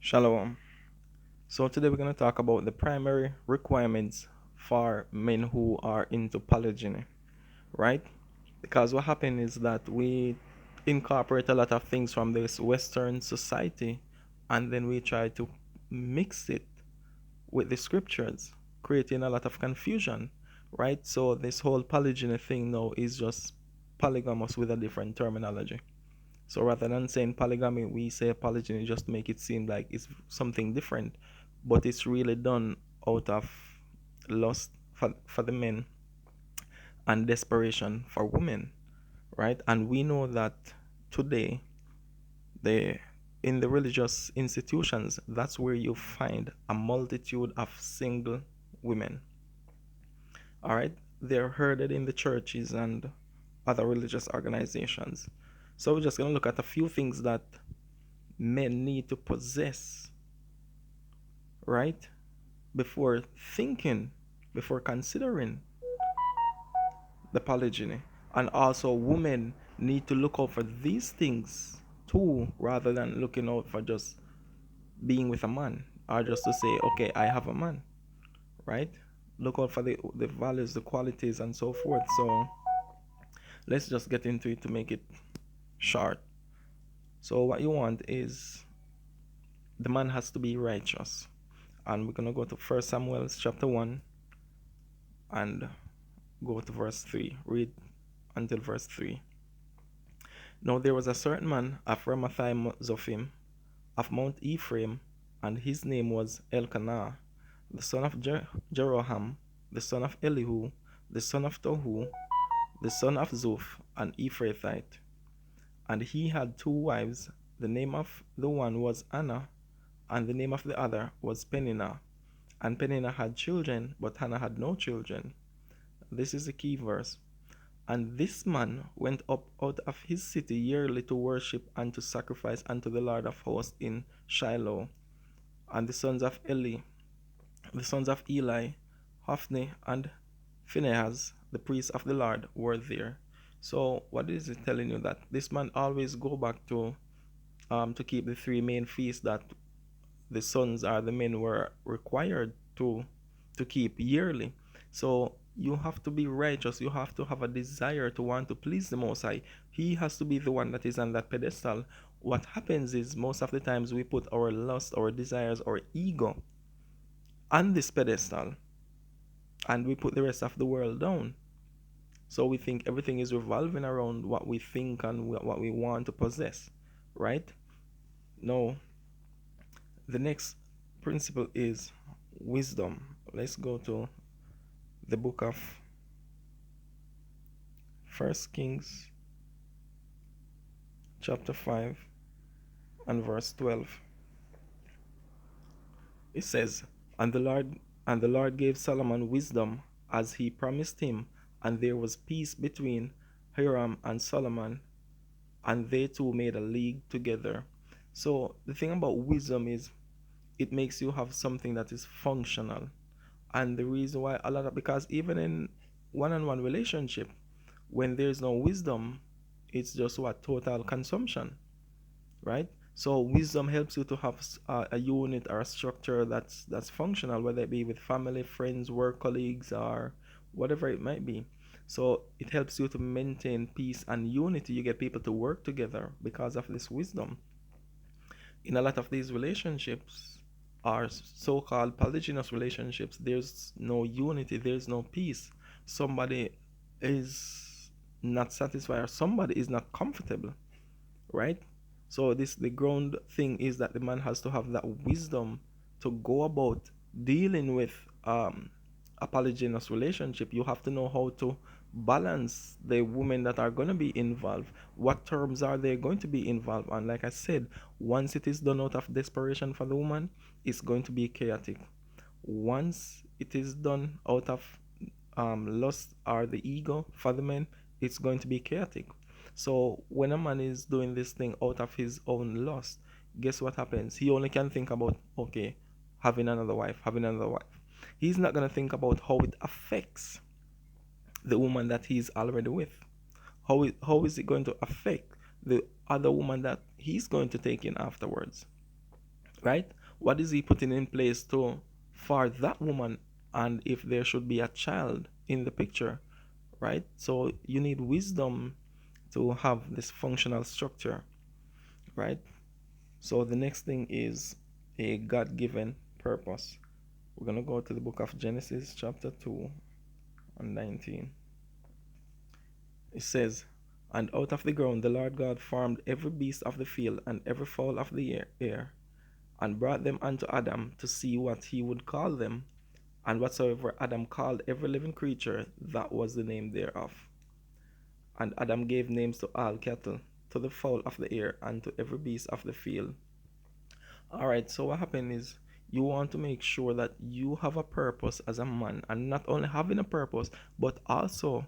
Shalom. So today we're going to talk about the primary requirements for men who are into polygyny, right? Because what happened is that we incorporate a lot of things from this Western society and then we try to mix it with the scriptures, creating a lot of confusion, right? So this whole polygyny thing now is just polygamous with a different terminology. So rather than saying polygamy, we say polygyny just to make it seem like it's something different, but it's really done out of lust for the men and desperation for women, right? And we know that today, the in the religious institutions, that's where you find a multitude of single women. All right, they're herded in the churches and other religious organizations. So we're just gonna look at a few things that men need to possess, right? Before thinking, before considering the polygyny. And also, women need to look out for these things too, rather than looking out for just being with a man or just to say, okay, I have a man, right? Look out for the values, the qualities, and so forth. So, let's just get into it to make it short. So, what you want is the man has to be righteous. And we're going to go to First Samuel chapter 1 and go to verse 3. Read until verse 3. Now there was a certain man of Ramathaim Zophim, of Mount Ephraim, and his name was Elkanah, the son of Jeroham, the son of Elihu, the son of Tohu, the son of Zoph, an Ephrathite. And he had two wives. The name of the one was Anna, and the name of the other was Peninnah. And Peninnah had children, but Hannah had no children. This is the key verse. And this man went up out of his city yearly to worship and to sacrifice unto the Lord of hosts in Shiloh. And the sons of Eli, Hophni, and Phinehas, the priests of the Lord, were there. So what is it telling you? That this man always go back to keep the three main feasts that the sons or the men were required to keep yearly. So you have to be righteous. You have to have a desire to want to please the Most High. He has to be the one that is on that pedestal. What happens is most of the times we put our lust, our desires, our ego on this pedestal and we put the rest of the world down. So we think everything is revolving around what we think and what we want to possess, right? No, the next principle is wisdom. Let's go to the book of First Kings chapter 5 and verse 12. It says, and the Lord gave Solomon wisdom as he promised him, and there was peace between Hiram and Solomon, and they two made a league together. So the thing about wisdom is it makes you have something that is functional. And the reason why a lot of, because even in one-on-one relationship, when there's no wisdom, it's just what total consumption, right? So wisdom helps you to have a unit or a structure that's functional, whether it be with family, friends, work colleagues, or whatever it might be. So it helps you to maintain peace and unity. You get people to work together because of this wisdom. In a lot of these relationships, are so-called polygynous relationships, there's no unity, there's no peace. Somebody is not satisfied or somebody is not comfortable, right? So this the ground thing is that the man has to have that wisdom to go about dealing with a polygynous relationship. You have to know how to balance the women that are going to be involved. What terms are they going to be involved? And like I said, once it is done out of desperation for the woman, it's going to be chaotic. Once it is done out of lust or the ego for the men, it's going to be chaotic. So when a man is doing this thing out of his own lust, guess what happens? He only can think about, okay, having another wife. He's not going to think about how it affects the woman that he's already with. How is it going to affect the other woman that he's going to take in afterwards? right? What is he putting in place to for that woman, and if there should be a child in the picture, right? So you need wisdom to have this functional structure, right? So the next thing is a God-given purpose. We're going to go to the book of Genesis, chapter 2 and 19. It says, "And out of the ground the Lord God formed every beast of the field and every fowl of the air, and brought them unto Adam to see what he would call them. And whatsoever Adam called every living creature, that was the name thereof. And Adam gave names to all cattle, to the fowl of the air, and to every beast of the field." All right, so what happened is you want to make sure that you have a purpose as a man, and not only having a purpose, but also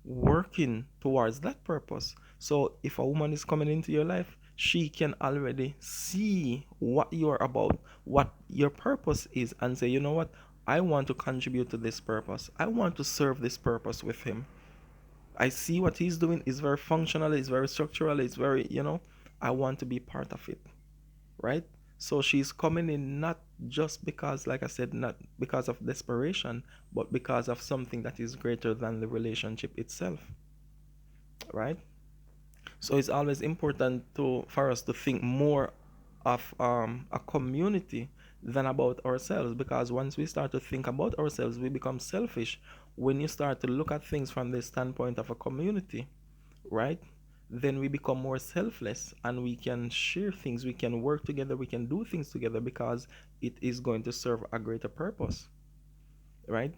working towards that purpose. So if a woman is coming into your life, she can already see what you're about, what your purpose is, and say, you know what, I want to contribute to this purpose. I want to serve this purpose with him. I see what he's doing is very functional, it's very structural, it's very, I want to be part of it, right? So she's coming in not just because, like I said, not because of desperation, but because of something that is greater than the relationship itself, right? So it's always important for us to think more of a community than about ourselves, because once we start to think about ourselves, we become selfish. When you start to look at things from the standpoint of a community, right? Then we become more selfless and we can share things, we can work together, we can do things together because it is going to serve a greater purpose, right?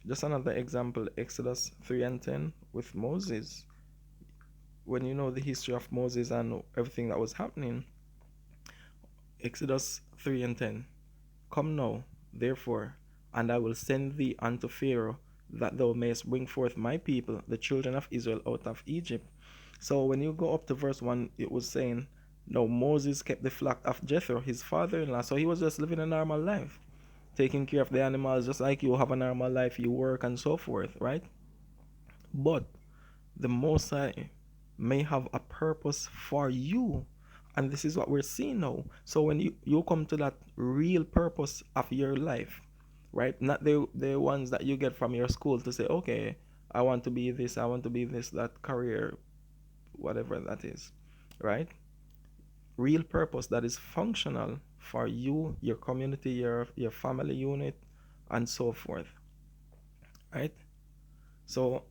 Just another example, Exodus 3 and 10 with Moses. When you know the history of Moses and everything that was happening, Exodus 3 and 10. "Come now, therefore, and I will send thee unto Pharaoh, that thou mayest bring forth my people, the children of Israel, out of Egypt." So when you go up to verse 1, it was saying, "No, Moses kept the flock of Jethro, his father-in-law." So he was just living a normal life, taking care of the animals, just like you have a normal life, you work and so forth, right? But the Most High may have a purpose for you. And this is what we're seeing now. So when you come to that real purpose of your life, right? Not the ones that you get from your school to say, okay, I want to be this, I want to be this, that career, whatever that is, right? Real purpose that is functional for you, your community, your family unit, and so forth, right? So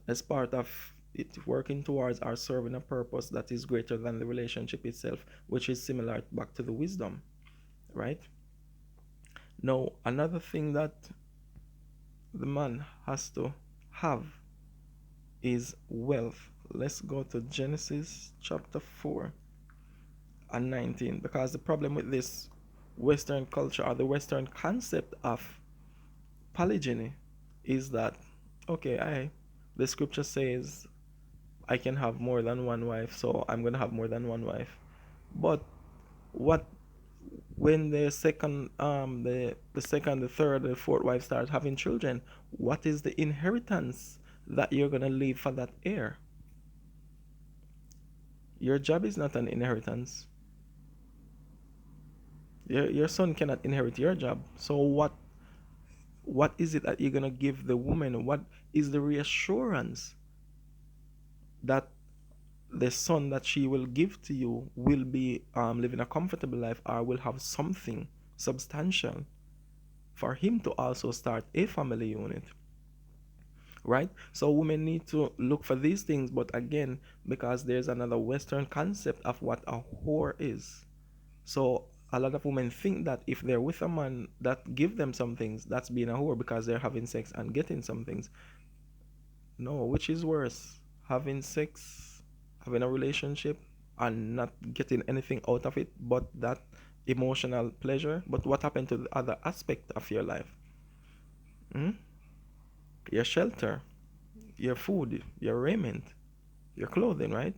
as part of it working towards or serving a purpose that is greater than the relationship itself, which is similar back to the wisdom, right? Now, another thing that the man has to have is wealth. Let's go to Genesis chapter 4 and 19, because the problem with this Western culture or the Western concept of polygyny is that, okay, the scripture says I can have more than one wife, so I'm gonna have more than one wife. But what when the second, the third, the fourth wife start having children, what is the inheritance that you're gonna leave for that heir? Your job is not an inheritance. Your son cannot inherit your job. So what is it that you're gonna give the woman? What is the reassurance that the son that she will give to you will be living a comfortable life or will have something substantial for him to also start a family unit, right? So women need to look for these things, but again, because there's another Western concept of what a whore is. So a lot of women think that if they're with a man that give them some things, that's being a whore because they're having sex and getting some things. No, which is worse? Having sex, having a relationship, and not getting anything out of it but that emotional pleasure. But what happened to the other aspect of your life? Hmm? Your shelter, your food, your raiment, your clothing, right?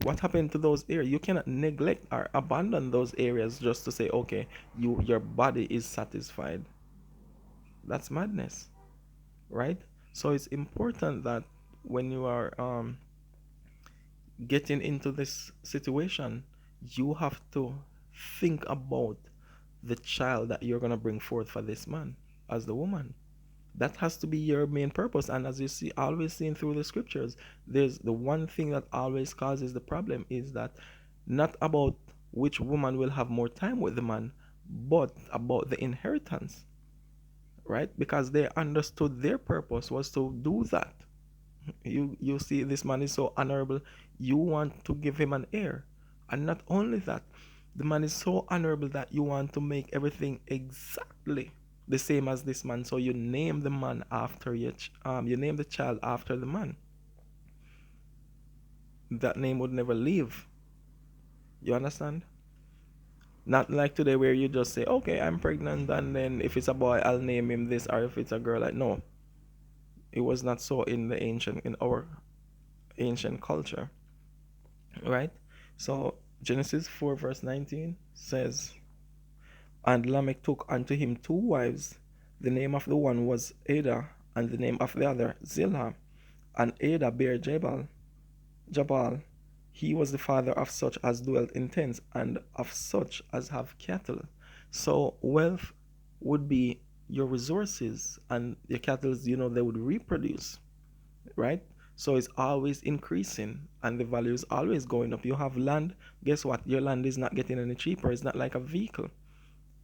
What happened to those areas? You cannot neglect or abandon those areas just to say, okay, your body is satisfied. That's madness, right? So it's important that when you are getting into this situation, you have to think about the child that you're going to bring forth for this man as the woman. That has to be your main purpose. And as you see, always seen through the scriptures, there's the one thing that always causes the problem is that not about which woman will have more time with the man, but about the inheritance, right? Because they understood their purpose was to do that. You see, this man is so honorable, you want to give him an heir. And not only that, the man is so honorable that you want to make everything exactly the same as this man. So you name the man after you name the child after the man. That name would never leave. You understand? Not like today where you just say, okay, I'm pregnant, and then if it's a boy, I'll name him this, or if it's a girl, like, no. It was not so in our ancient culture, right? So Genesis 4 verse 19 says, and Lamech took unto him two wives. The name of the one was Ada, and the name of the other Zillah. And Ada bare Jabal. He was the father of such as dwelt in tents, and of such as have cattle. So wealth would be your resources, and your cattle, they would reproduce, right? So it's always increasing, and the value is always going up. You have land, guess what? Your land is not getting any cheaper. It's not like a vehicle.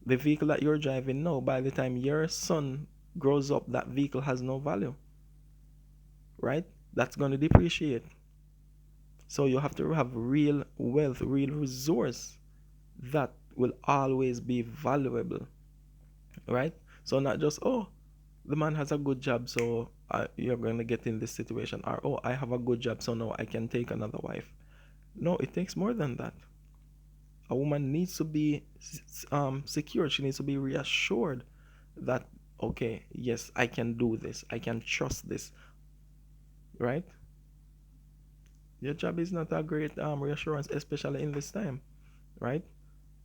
The vehicle that you're driving now, by the time your son grows up, that vehicle has no value, right? That's going to depreciate. So you have to have real wealth, real resource that will always be valuable, right? So not just, oh, the man has a good job, so you're going to get in this situation, or oh, I have a good job, so now I can take another wife. No, it takes more than that. A woman needs to be secure. She needs to be reassured that, okay, yes, I can do this, I can trust this, right? Your job is not a great reassurance, especially in this time, right?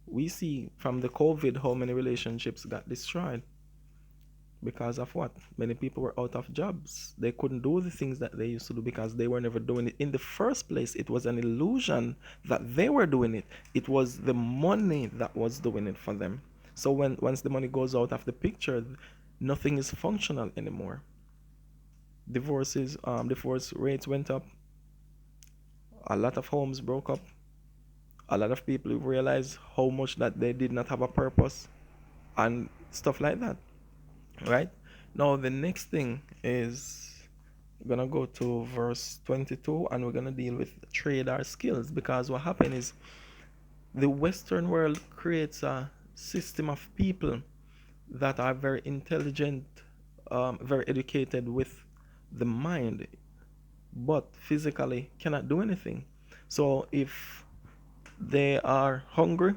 We see from the COVID how many relationships got destroyed because of what? Many people were out of jobs. They couldn't do the things that they used to do because they were never doing it. In the first place, it was an illusion that they were doing it. It was the money that was doing it for them. So once the money goes out of the picture, nothing is functional anymore. Divorce rates went up. A lot of homes broke up. A lot of people realized how much that they did not have a purpose and stuff like that, right? Now the next thing is we're gonna go to verse 22, and we're gonna deal with trade our skills, because what happened is the Western world creates a system of people that are very intelligent, very educated with the mind, but physically cannot do anything. So if they are hungry,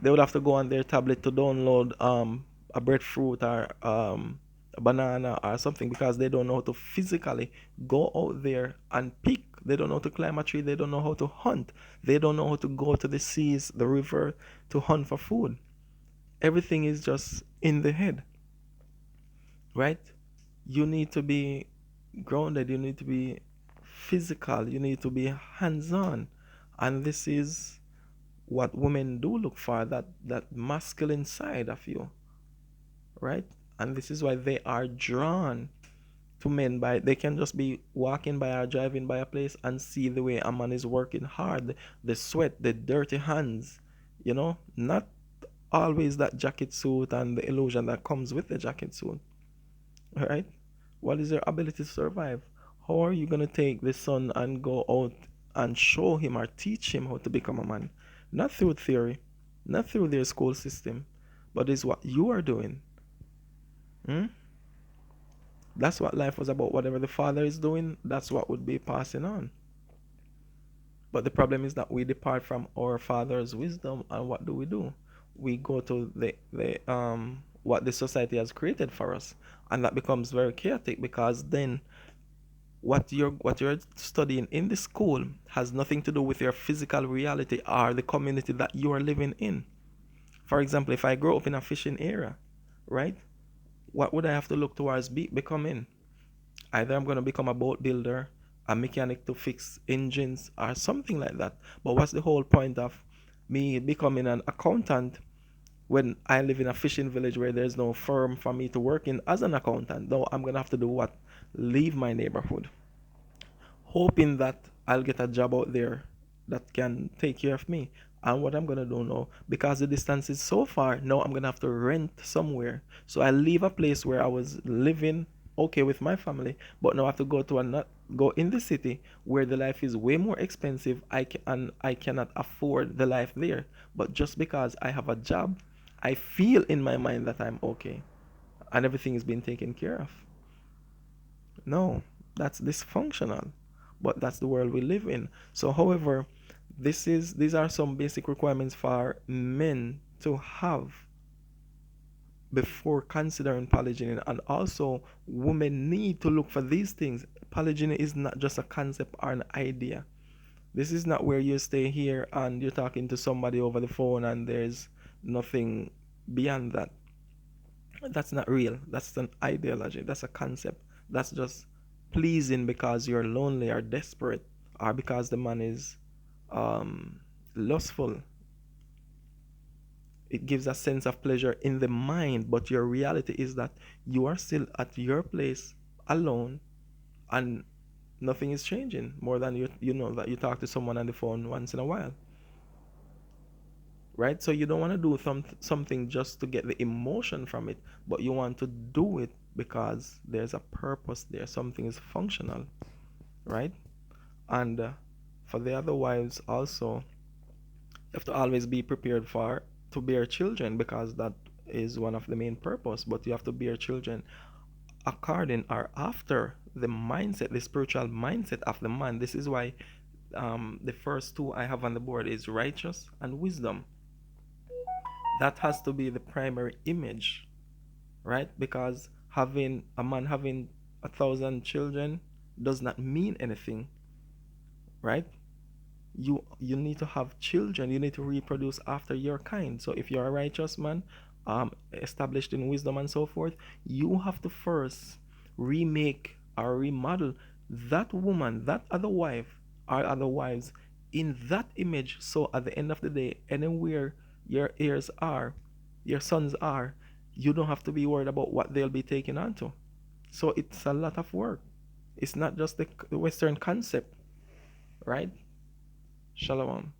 they would have to go on their tablet to download a breadfruit or a banana or something, because they don't know how to physically go out there and pick. They don't know how to climb a tree. They don't know how to hunt. They don't know how to go to the seas, the river, to hunt for food. Everything is just in the head, right? You need to be grounded. You need to be physical. You need to be hands-on. And this is what women do look for, that masculine side of you, right? And this is why they are drawn to men. By they can just be walking by or driving by a place and see the way a man is working hard, the sweat, the dirty hands, not always that jacket suit and the illusion that comes with the jacket suit, right? What is their ability to survive? How are you going to take the son and go out and show him or teach him how to become a man? Not through theory, not through their school system, but is what you are doing. Hmm? That's what life was about. Whatever the father is doing, that's what would be passing on. But the problem is that we depart from our father's wisdom, and what do? We go to the what the society has created for us, and that becomes very chaotic, because then what you're studying in the school has nothing to do with your physical reality or the community that you are living in. For example, if I grow up in a fishing area, right? What would I have to look towards becoming? Either I'm going to become a boat builder, a mechanic to fix engines, or something like that. But what's the whole point of Me becoming an accountant when I live in a fishing village where there's no firm for me to work in as an accountant. No, I'm gonna have to do what? Leave my neighborhood, hoping that I'll get a job out there that can take care of me. And what I'm gonna do now, because the distance is so far, now I'm gonna have to rent somewhere. So I leave a place where I was living okay with my family, but now I have to go to another, go in the city where the life is way more expensive. And I cannot afford the life there. But just because I have a job, I feel in my mind that I'm okay and everything is being taken care of. No, that's dysfunctional. But that's the world we live in. So, however, these are some basic requirements for men to have before considering polygyny, and also women need to look for these things. Polygyny is not just a concept or an idea. This is not where you stay here and you're talking to somebody over the phone and there's nothing beyond that. That's not real. That's an ideology. That's a concept. That's just pleasing because you're lonely or desperate or because the man is um, lustful. It gives a sense of pleasure in the mind, but your reality is that you are still at your place alone and nothing is changing more than you know that you talk to someone on the phone once in a while, right? So you don't want to do something just to get the emotion from it, but you want to do it because there's a purpose there, something is functional, right? And for the other wives also, you have to always be prepared for to bear children because that is one of the main purpose. But you have to bear children according or after the mindset, the spiritual mindset of the man. This is why the first two I have on the board is righteous and wisdom. That has to be the primary image, right? Because having a man having 1,000 children does not mean anything, right? You need to have children, you need to reproduce after your kind. So if you're a righteous man, established in wisdom and so forth, you have to first remake or remodel that woman, that other wife or other wives in that image, so at the end of the day, anywhere your heirs are, your sons are, you don't have to be worried about what they'll be taken onto. So it's a lot of work. It's not just the Western concept, right? Shalom.